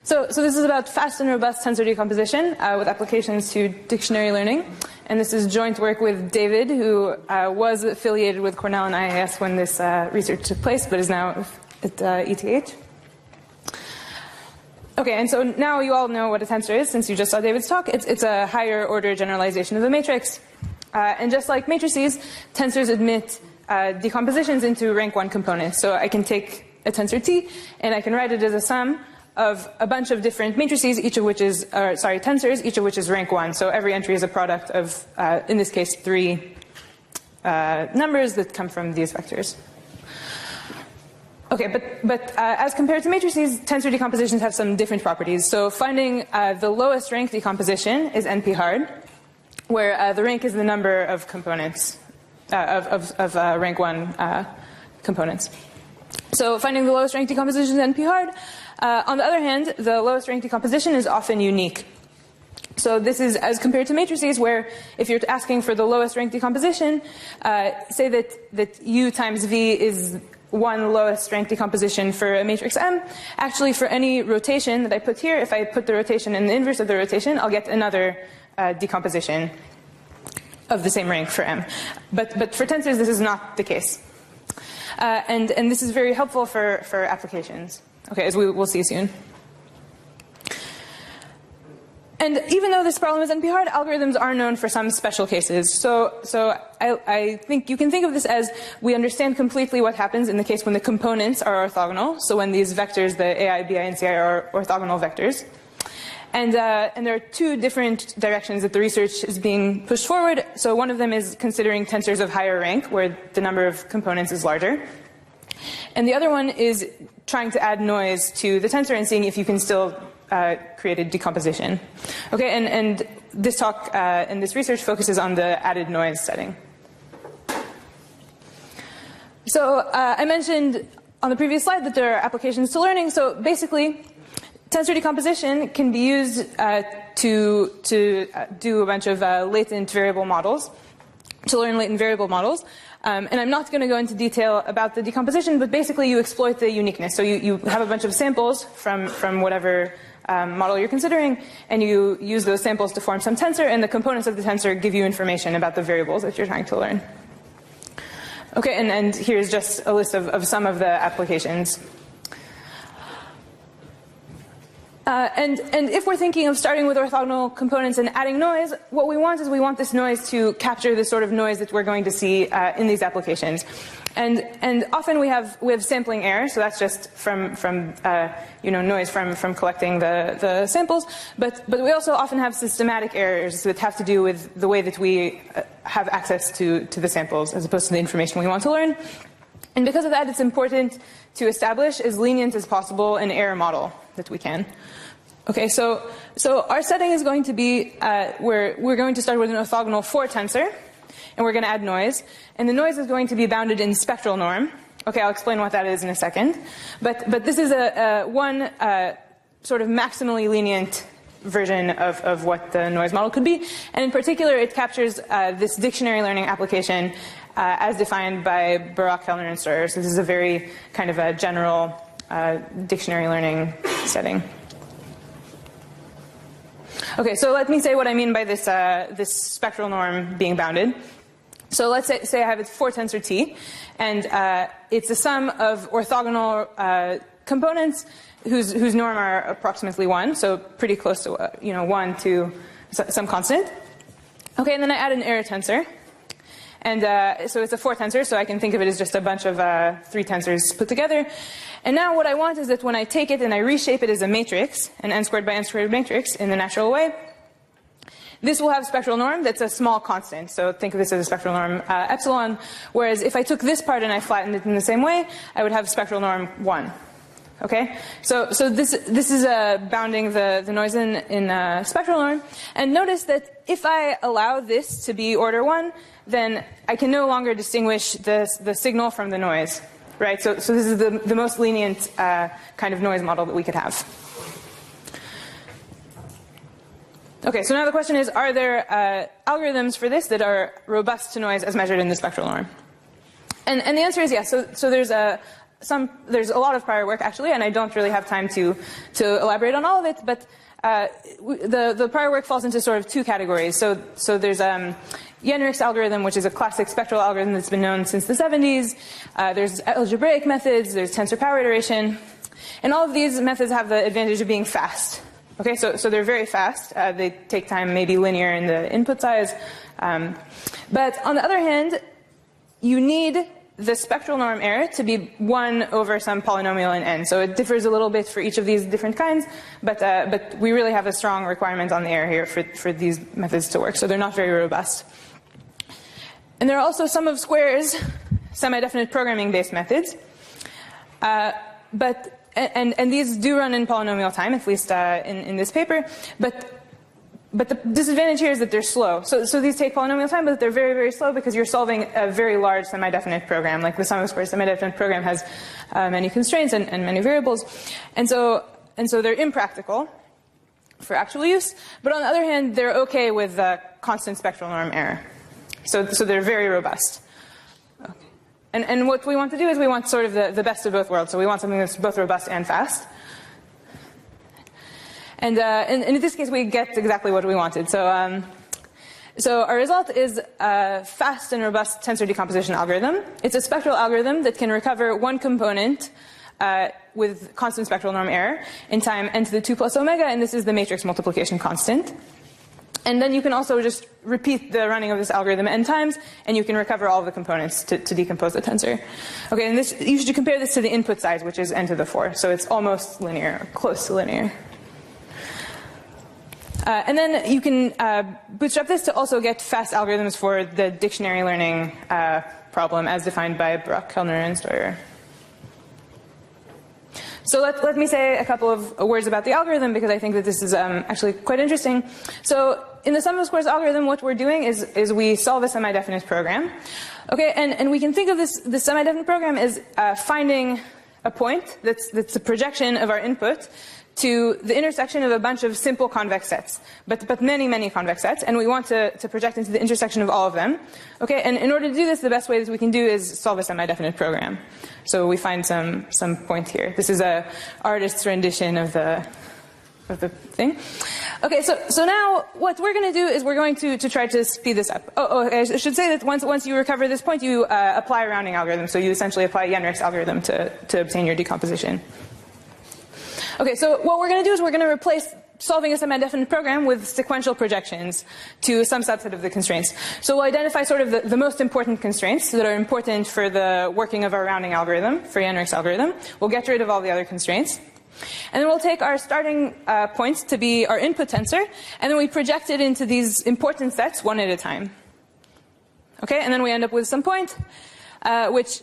So this is about fast and robust tensor decomposition with applications to dictionary learning. And this is joint work with David, who was affiliated with Cornell and IIS when this research took place, but is now at ETH. Okay, and so now you all know what a tensor is, since you just saw David's talk. It's a higher order generalization of a matrix. And just like matrices, tensors admit decompositions into rank 1 components. So I can take a tensor T, and I can write it as a sum of a bunch of different matrices, each of which is, tensors, each of which is rank 1. So every entry is a product of, in this case, 3 numbers that come from these vectors. Okay, but as compared to matrices, tensor decompositions have some different properties. So finding the lowest rank decomposition is NP hard, where the rank is the number of components, of rank 1 components. So finding the lowest rank decomposition is NP hard. On the other hand, the lowest rank decomposition is often unique. So this is as compared to matrices, where if you're asking for the lowest rank decomposition, say that U times V is one lowest rank decomposition for a matrix M. Actually, for any rotation that I put here, if I put the rotation in the inverse of the rotation, I'll get another decomposition of the same rank for M. But for tensors, this is not the case. And this is very helpful for applications, okay, as we will see soon. And even though this problem is NP-hard, algorithms are known for some special cases. So I think you can think of this as we understand completely what happens in the case when the components are orthogonal. So when these vectors, the AI, BI, and CI are orthogonal vectors. And there are 2 different directions that the research is being pushed forward. So one of them is considering tensors of higher rank, where the number of components is larger. And the other one is trying to add noise to the tensor and seeing if you can still create a decomposition. Okay, and this talk and this research focuses on the added noise setting. So I mentioned on the previous slide that there are applications to learning. So basically, tensor decomposition can be used to do a bunch of latent variable models, to learn latent variable models. And I'm not going to go into detail about the decomposition, but basically you exploit the uniqueness. So you have a bunch of samples from whatever model you're considering, and you use those samples to form some tensor, and the components of the tensor give you information about the variables that you're trying to learn. Okay, and here's just a list of some of the applications. And if we're thinking of starting with orthogonal components and adding noise, what we want is we want this noise to capture the sort of noise that we're going to see in these applications. And often we have sampling error, so that's just from noise from collecting the samples. But we also often have systematic errors that have to do with the way that we have access to the samples as opposed to the information we want to learn. And because of that, it's important to establish as lenient as possible an error model that we can. Okay, so our setting is going to be we're going to start with an orthogonal 4 tensor, and we're going to add noise, and the noise is going to be bounded in spectral norm. Okay, I'll explain what that is in a second. But this is one sort of maximally lenient version of what the noise model could be, and in particular, it captures this dictionary learning application as defined by Barak, Kellner, and Sawyer. So this is a very kind of a general dictionary learning setting. Okay, so let me say what I mean by this this spectral norm being bounded. So let's say I have a 4 tensor T, and it's a sum of orthogonal components whose norm are approximately 1, so pretty close to 1 to some constant. Okay, and then I add an error tensor. And so it's a 4 tensor, so I can think of it as just a bunch of 3 tensors put together. And now what I want is that when I take it and I reshape it as a matrix, an n squared by n squared matrix in the natural way, this will have spectral norm that's a small constant. So think of this as a spectral norm epsilon. Whereas if I took this part and I flattened it in the same way, I would have spectral norm 1. Okay, so this is bounding the noise in spectral norm. And notice that if I allow this to be order 1, then I can no longer distinguish the signal from the noise, right? So this is the most lenient kind of noise model that we could have. Okay, so now the question is, are there algorithms for this that are robust to noise as measured in the spectral norm? And the answer is yes. So there's there's a lot of prior work actually, and I don't really have time to elaborate on all of it, but the prior work falls into sort of two categories. So there's Jenrich's algorithm, which is a classic spectral algorithm that's been known since the 70s. There's algebraic methods, there's tensor power iteration, and all of these methods have the advantage of being fast. Okay, so they're very fast. They take time maybe linear in the input size. But on the other hand, you need the spectral norm error to be 1 over some polynomial in n. So it differs a little bit for each of these different kinds, but we really have a strong requirement on the error here for these methods to work. So they're not very robust. And there are also sum of squares, semi-definite programming-based methods. And these do run in polynomial time, at least in this paper. But the disadvantage here is that they're slow. So these take polynomial time, but they're very, very slow because you're solving a very large semi-definite program. Like the sum of squares semi-definite program has many constraints and many variables. And so they're impractical for actual use. But on the other hand, they're okay with constant spectral norm error. So they're very robust. Okay. And what we want to do is we want sort of the best of both worlds. So we want something that's both robust and fast. And in this case, we get exactly what we wanted. So our result is a fast and robust tensor decomposition algorithm. It's a spectral algorithm that can recover one component with constant spectral norm error in time n to the 2 plus omega, and this is the matrix multiplication constant. And then you can also just repeat the running of this algorithm n times, and you can recover all of the components to decompose the tensor. Okay, and you should compare this to the input size, which is n to the 4. So it's almost linear, or close to linear. And then you can bootstrap this to also get fast algorithms for the dictionary learning problem as defined by Brock, Kellner, and Steuer. So let me say a couple of words about the algorithm because I think that this is actually quite interesting. So in the sum of squares algorithm, what we're doing is we solve a semi-definite program. Okay, and we can think of this semi-definite program as finding a point that's a projection of our input to the intersection of a bunch of simple convex sets, but many, many convex sets, and we want to project into the intersection of all of them. Okay, and in order to do this, the best way that we can do is solve a semi-definite program. So we find some point here. This is a artist's rendition of the thing. Okay, so now what we're going to do is we're going to try to speed this up. I should say that once you recover this point, you apply a rounding algorithm. So you essentially apply Jenrich's algorithm to obtain your decomposition. Okay, so what we're going to do is we're going to replace solving a semi-definite program with sequential projections to some subset of the constraints. So we'll identify sort of the most important constraints that are important for the working of our rounding algorithm, for Jenrich's algorithm. We'll get rid of all the other constraints. And then we'll take our starting points to be our input tensor, and then we project it into these important sets one at a time. Okay, and then we end up with some point, which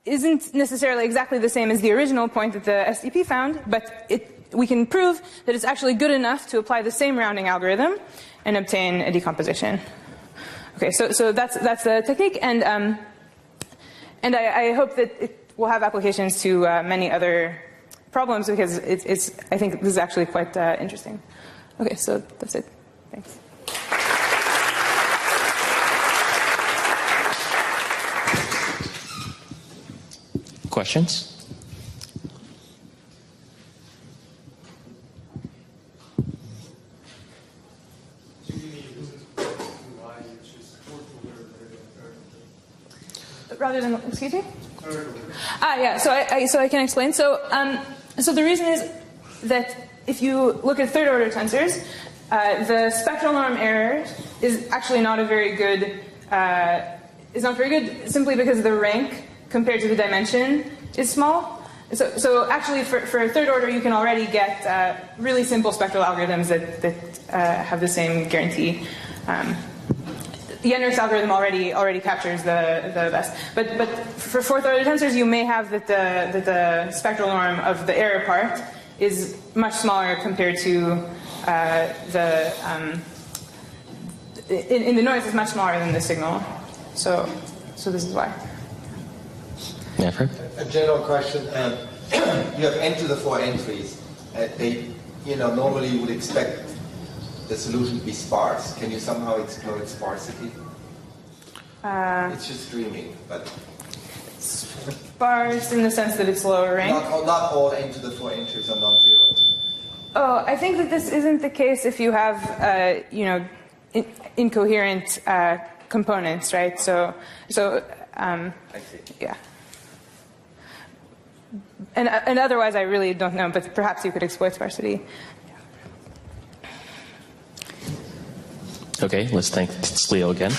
isn't necessarily exactly the same as the original point that the SDP found, but we can prove that it's actually good enough to apply the same rounding algorithm and obtain a decomposition. Okay, so that's the technique, and I hope that it will have applications to many other problems because I think this is actually quite interesting. Okay, so that's it. Thanks. Questions? Rather than, excuse me? Yeah, so I can explain. So the reason is that if you look at third order tensors, the spectral norm error is actually not a very good, is not very good simply because the rank compared to the dimension is small. So actually for third order you can already get really simple spectral algorithms that have the same guarantee. The Jenrich's algorithm already captures the best. But for fourth order tensors you may have that the spectral norm of the error part is much smaller compared to in the noise is much smaller than the signal. So this is why. Never. A general question. You have n to the 4 entries. Normally you would expect the solution to be sparse. Can you somehow explore its sparsity? It's just dreaming, but... sparse in the sense that it's lower rank. Not all n to the 4 entries are non-zero. Oh, I think that this isn't the case if you have, incoherent components, right? So, I see. yeah. And otherwise, I really don't know, but perhaps you could exploit sparsity. Okay, let's thank Tsilil again.